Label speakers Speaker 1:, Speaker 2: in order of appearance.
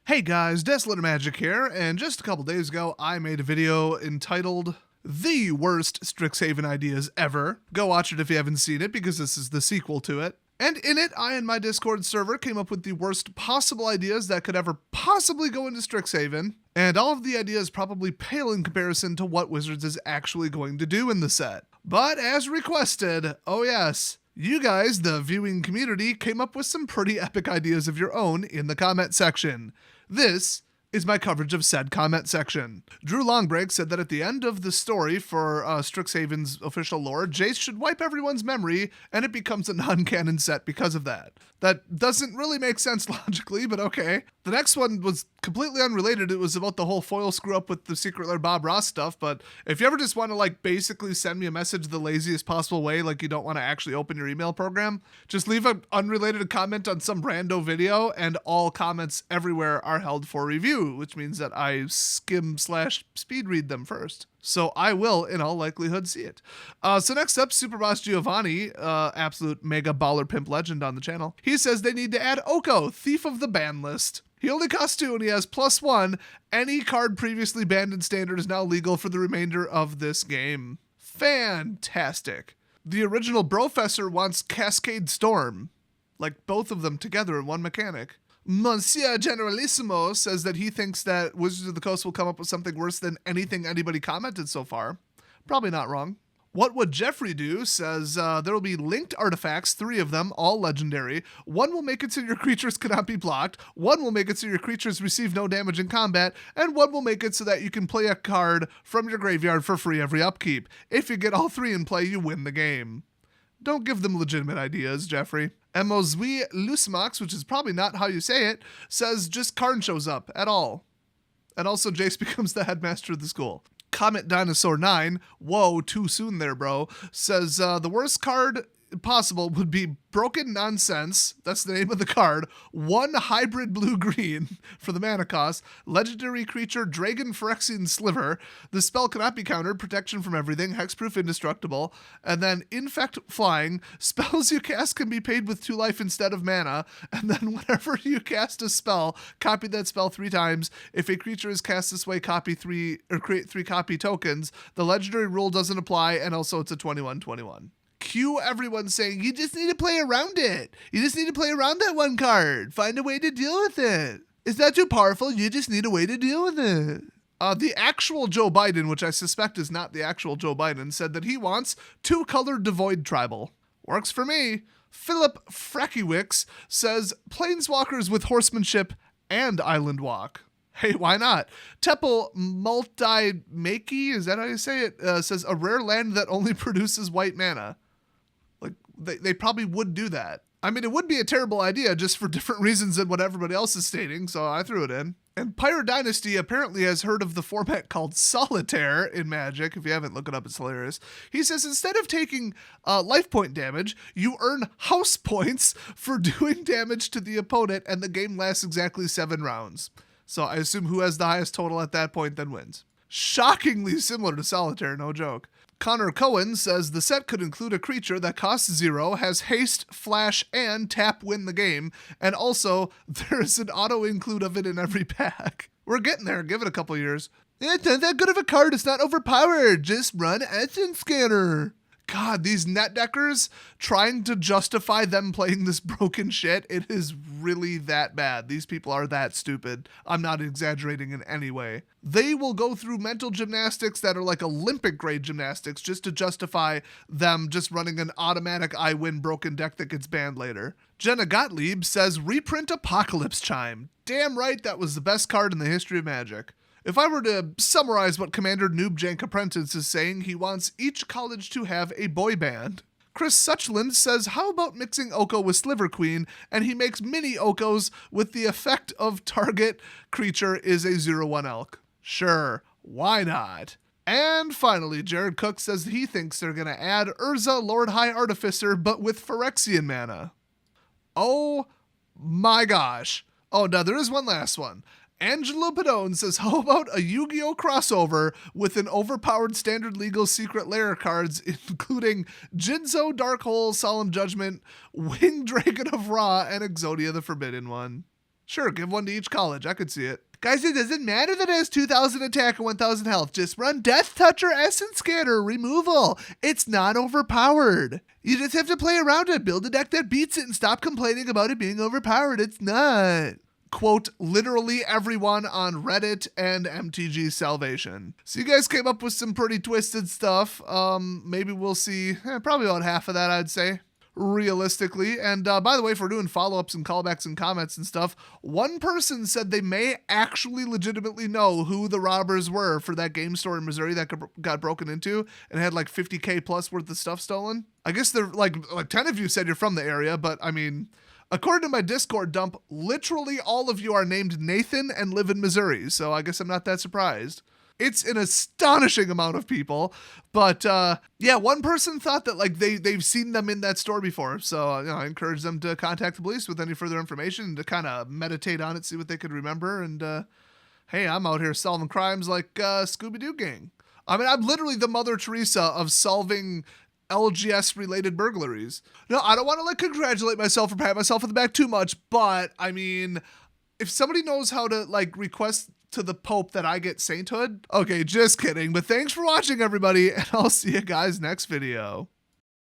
Speaker 1: Hey guys, Desolate Magic here, and just a couple days ago I made a video entitled The Worst Strixhaven Ideas Ever. Go watch it if you haven't seen it, because this is the sequel to it. And in it, I and my Discord server came up with the worst possible ideas that could ever possibly go into Strixhaven, and all of the ideas probably pale in comparison to what Wizards is actually going to do in the set. But as requested, oh yes, you guys, the viewing community, came up with some pretty epic ideas of your own in the comment section. This is my coverage of said comment section. Drew Longbreak said that at the end of the story for Strixhaven's official lore, Jace should wipe everyone's memory, and it becomes a non-canon set because of that. That doesn't really make sense logically, but okay. The next one was completely unrelated. It was about the whole foil screw up with the Secret Lair Bob Ross stuff, but if you ever just want to basically send me a message the laziest possible way, like you don't want to actually open your email program, just leave an unrelated comment on some rando video, and all comments everywhere are held for review, which means that I skim/speed read them first. So I will, in all likelihood, see it. So next up, Superboss Giovanni, absolute mega baller pimp legend on the channel. He says they need to add Oko, Thief of the Ban list. He only costs 2 and he has +1. Any card previously banned in Standard is now legal for the remainder of this game. Fantastic. The original Brofessor wants Cascade Storm. Like both of them together in one mechanic. Monsieur Generalissimo says that he thinks that Wizards of the Coast will come up with something worse than anything anybody commented so far. Probably not wrong. What would Jeffrey do says there will be linked artifacts, 3 of them, all legendary. 1 will make it so your creatures cannot be blocked, 1 will make it so your creatures receive no damage in combat, and 1 will make it so that you can play a card from your graveyard for free every upkeep. If you get all 3 in play, you win the game. Don't give them legitimate ideas, Jeffrey. Emozwi Lusmax, which is probably not how you say it, says just Karn shows up at all. And also Jace becomes the headmaster of the school. Comet Dinosaur 9, whoa, too soon there, bro, says the worst card possible would be Broken Nonsense, that's the name of the card, 1 hybrid blue-green for the mana cost, legendary creature Dragon Phyrexian Sliver, the spell cannot be countered, protection from everything, hexproof, indestructible, and then Infect Flying, spells you cast can be paid with 2 life instead of mana, and then whenever you cast a spell, copy that spell 3 times. If a creature is cast this way, copy 3, or create 3 copy tokens. The legendary rule doesn't apply, and also it's a 21/21. Cue everyone saying, you just need to play around it. You just need to play around that 1 card. Find a way to deal with it. It's not too powerful. You just need a way to deal with it. The actual Joe Biden, which I suspect is not the actual Joe Biden, said that he wants 2-colored Devoid Tribal. Works for me. Philip Frekiewicz says Planeswalkers with Horsemanship and Island Walk. Hey, why not? Tepple Multi-Makey, is that how you say it? Says a rare land that only produces white mana. Like, they probably would do that. I mean, it would be a terrible idea just for different reasons than what everybody else is stating, so I threw it in. And Pyro Dynasty apparently has heard of the format called Solitaire in Magic. If you haven't, look it up, it's hilarious. He says instead of taking life point damage, you earn house points for doing damage to the opponent, and the game lasts exactly 7 rounds. So I assume who has the highest total at that point then wins. Shockingly similar to Solitaire, no joke. Connor Cohen says the set could include a creature that costs 0, has haste, flash, and tap win the game, and also there's an auto-include of it in every pack. We're getting there, give it a couple years. It's not that good of a card, it's not overpowered, just run Essence Scanner. God, these net deckers trying to justify them playing this broken shit, it is really that bad. These people are that stupid. I'm not exaggerating in any way. They will go through mental gymnastics that are like Olympic grade gymnastics just to justify them just running an automatic I win broken deck that gets banned later. Jenna Gottlieb says reprint Apocalypse Chime. Damn right, that was the best card in the history of Magic. If I were to summarize what Commander Noob Jank Apprentice is saying, he wants each college to have a boy band. Chris Suchland says, how about mixing Oko with Sliver Queen, and he makes mini Okos with the effect of target creature is a 0/1 elk. Sure, why not? And finally, Jared Cook says he thinks they're going to add Urza Lord High Artificer, but with Phyrexian mana. Oh my gosh. Oh, now there is one last one. Angelo Padone says, how about a Yu-Gi-Oh! Crossover with an overpowered standard legal secret lair cards, including Jinzo, Dark Hole, Solemn Judgment, Winged Dragon of Ra, and Exodia the Forbidden One. Sure, give one to each college. I could see it. Guys, it doesn't matter that it has 2,000 attack and 1,000 health. Just run Death Touch or Essence Scanner removal. It's not overpowered. You just have to play around it, build a deck that beats it, and stop complaining about it being overpowered. It's not. Quote, literally everyone on Reddit and MTG Salvation. So you guys came up with some pretty twisted stuff. Maybe we'll see probably about half of that, I'd say, realistically. And by the way, if we're doing follow-ups and callbacks and comments and stuff, one person said they may actually legitimately know who the robbers were for that game store in Missouri that got broken into and had like 50K plus worth of stuff stolen. I guess they're like 10 of you said you're from the area, but I mean, according to my Discord dump, literally all of you are named Nathan and live in Missouri, so I guess I'm not that surprised. It's an astonishing amount of people, but yeah, one person thought that like they've seen them in that store before, so I encourage them to contact the police with any further information and to kind of meditate on it, see what they could remember, and hey, I'm out here solving crimes like Scooby-Doo Gang. I mean, I'm literally the Mother Teresa of solving LGS-related burglaries. No, I don't want to like congratulate myself or pat myself on the back too much, but I mean, if somebody knows how to like request to the Pope that I get sainthood, okay, just kidding. But thanks for watching, everybody, and I'll see you guys next video.